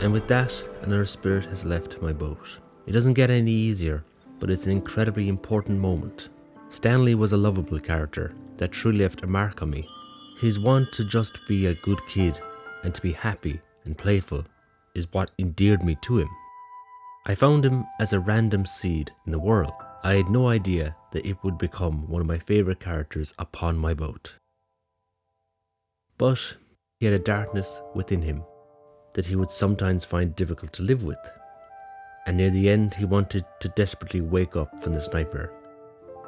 And with that, another spirit has left my boat. It doesn't get any easier, but it's an incredibly important moment. Stanley was a lovable character that truly left a mark on me. His want to just be a good kid and to be happy and playful is what endeared me to him. I found him as a random seed in the world. I had no idea that it would become one of my favourite characters upon my boat. But he had a darkness within him that he would sometimes find difficult to live with, and near the end he wanted to desperately wake up from this nightmare.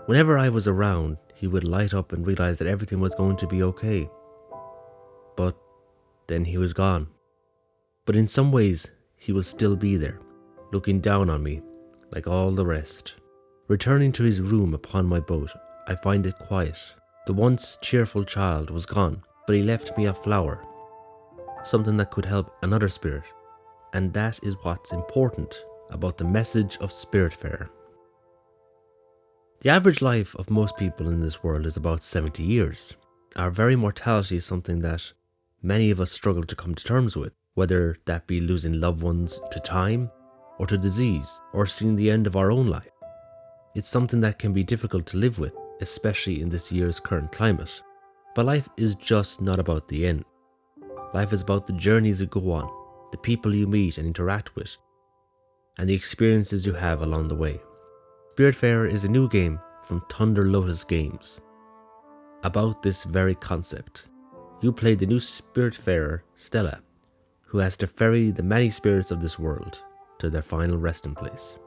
Whenever I was around, he would light up and realise that everything was going to be okay. But then he was gone. But in some ways, he will still be there, looking down on me, like all the rest. Returning to his room upon my boat, I find it quiet. The once cheerful child was gone, but he left me a flower, something that could help another spirit. And that is what's important about the message of Spiritfarer. The average life of most people in this world is about 70 years. Our very mortality is something that many of us struggle to come to terms with, whether that be losing loved ones to time, or to disease, or seeing the end of our own life. It's something that can be difficult to live with, especially in this year's current climate. But life is just not about the end. Life is about the journeys you go on, the people you meet and interact with, and the experiences you have along the way. Spiritfarer is a new game from Thunder Lotus Games about this very concept. You play the new Spiritfarer, Stella, who has to ferry the many spirits of this world to their final resting place,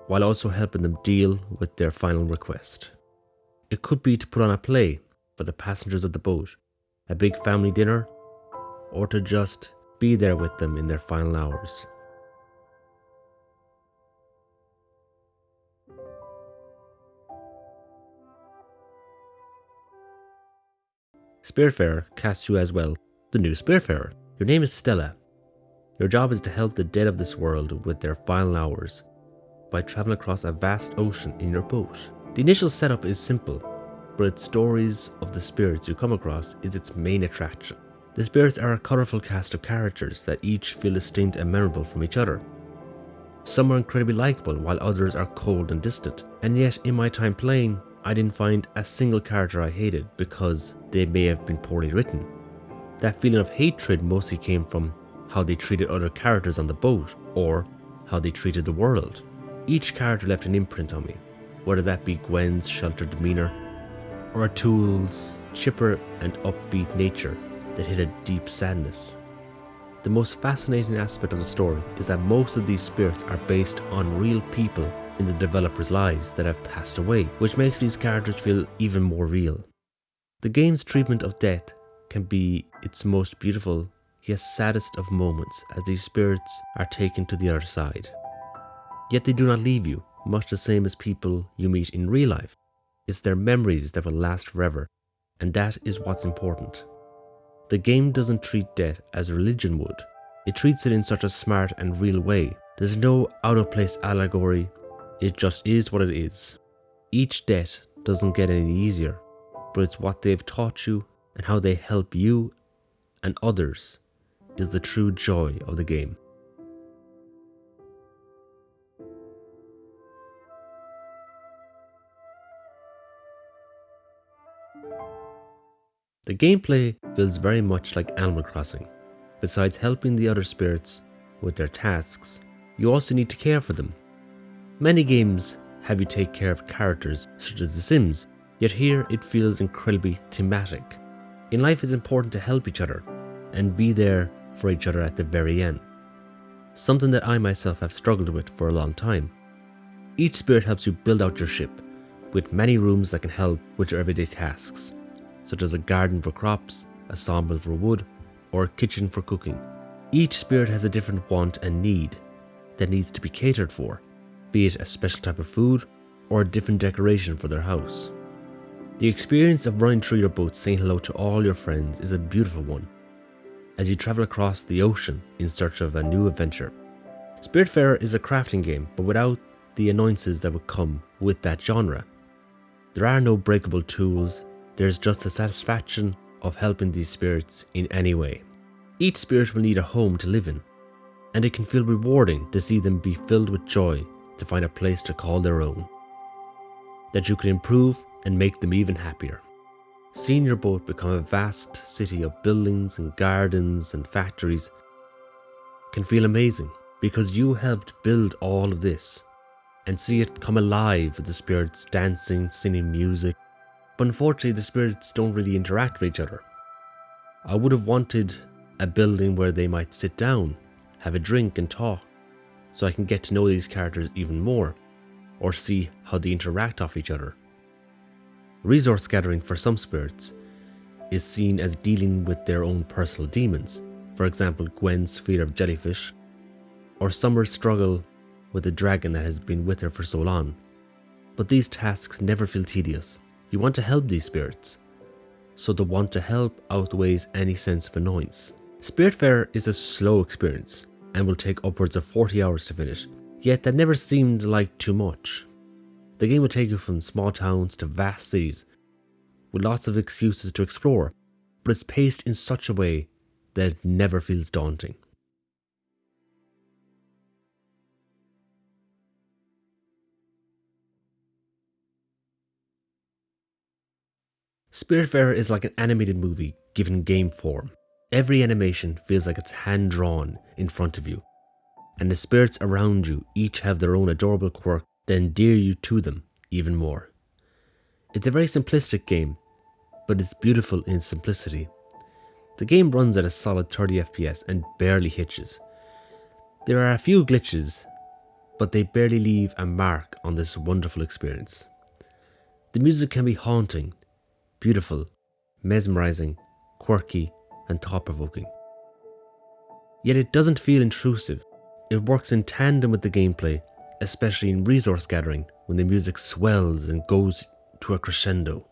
while also helping them deal with their final request. It could be to put on a play for the passengers of the boat, a big family dinner, or to just be there with them in their final hours. Spiritfarer casts you as well, the new Spiritfarer. Your name is Stella. Your job is to help the dead of this world with their final hours by traveling across a vast ocean in your boat. The initial setup is simple, but its stories of the spirits you come across is its main attraction. The spirits are a colourful cast of characters that each feel distinct and memorable from each other. Some are incredibly likeable while others are cold and distant, and yet in my time playing, I didn't find a single character I hated because they may have been poorly written. That feeling of hatred mostly came from how they treated other characters on the boat or how they treated the world. Each character left an imprint on me, whether that be Gwen's sheltered demeanour or Tool's chipper and upbeat nature that hid a deep sadness. The most fascinating aspect of the story is that most of these spirits are based on real people in the developers' lives that have passed away, which makes these characters feel even more real. The game's treatment of death can be its most beautiful yet saddest of moments as these spirits are taken to the other side. Yet they do not leave you, much the same as people you meet in real life. It's their memories that will last forever, and that is what's important. The game doesn't treat death as religion would. It treats it in such a smart and real way. There's no out-of-place allegory. It just is what it is. Each death doesn't get any easier, but it's what they've taught you and how they help you and others is the true joy of the game. The gameplay feels very much like Animal Crossing. Besides helping the other spirits with their tasks, you also need to care for them. Many games have you take care of characters such as The Sims, yet here it feels incredibly thematic. In life it's important to help each other and be there for each other at the very end. Something that I myself have struggled with for a long time. Each spirit helps you build out your ship, with many rooms that can help with your everyday tasks. such as a garden for crops, a sawmill for wood, or a kitchen for cooking. Each spirit has a different want and need that needs to be catered for, be it a special type of food or a different decoration for their house. The experience of running through your boat saying hello to all your friends is a beautiful one, as you travel across the ocean in search of a new adventure. Spiritfarer is a crafting game, but without the annoyances that would come with that genre. There are no breakable tools, there's just the satisfaction of helping these spirits in any way. Each spirit will need a home to live in, and it can feel rewarding to see them be filled with joy to find a place to call their own, that you can improve and make them even happier. Seeing your boat become a vast city of buildings and gardens and factories can feel amazing because you helped build all of this, and see it come alive with the spirits dancing, singing music. But unfortunately the spirits don't really interact with each other. I would have wanted a building where they might sit down, have a drink and talk, so I can get to know these characters even more, or see how they interact off each other. Resource gathering for some spirits is seen as dealing with their own personal demons, for example Gwen's fear of jellyfish, or Summer's struggle with the dragon that has been with her for so long. But these tasks never feel tedious. You want to help these spirits, so the want to help outweighs any sense of annoyance. Spiritfarer is a slow experience and will take upwards of 40 hours to finish, yet that never seemed like too much. The game will take you from small towns to vast cities, with lots of excuses to explore, but it's paced in such a way that it never feels daunting. Spiritfarer is like an animated movie given game form. Every animation feels like it's hand-drawn in front of you, and the spirits around you each have their own adorable quirk that endear you to them even more. It's a very simplistic game, but it's beautiful in its simplicity. The game runs at a solid 30 FPS and barely hitches. There are a few glitches, but they barely leave a mark on this wonderful experience. The music can be haunting, beautiful, mesmerizing, quirky, and thought-provoking. Yet it doesn't feel intrusive. It works in tandem with the gameplay, especially in resource gathering when the music swells and goes to a crescendo.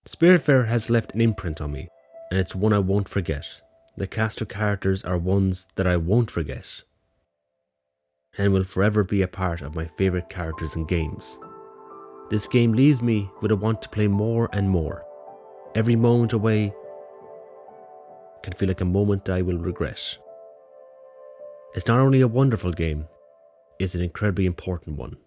Spiritfarer has left an imprint on me, and it's one I won't forget. The cast of characters are ones that I won't forget, and will forever be a part of my favourite characters in games. This game leaves me with a want to play more and more. Every moment away can feel like a moment I will regret. It's not only a wonderful game, it's an incredibly important one.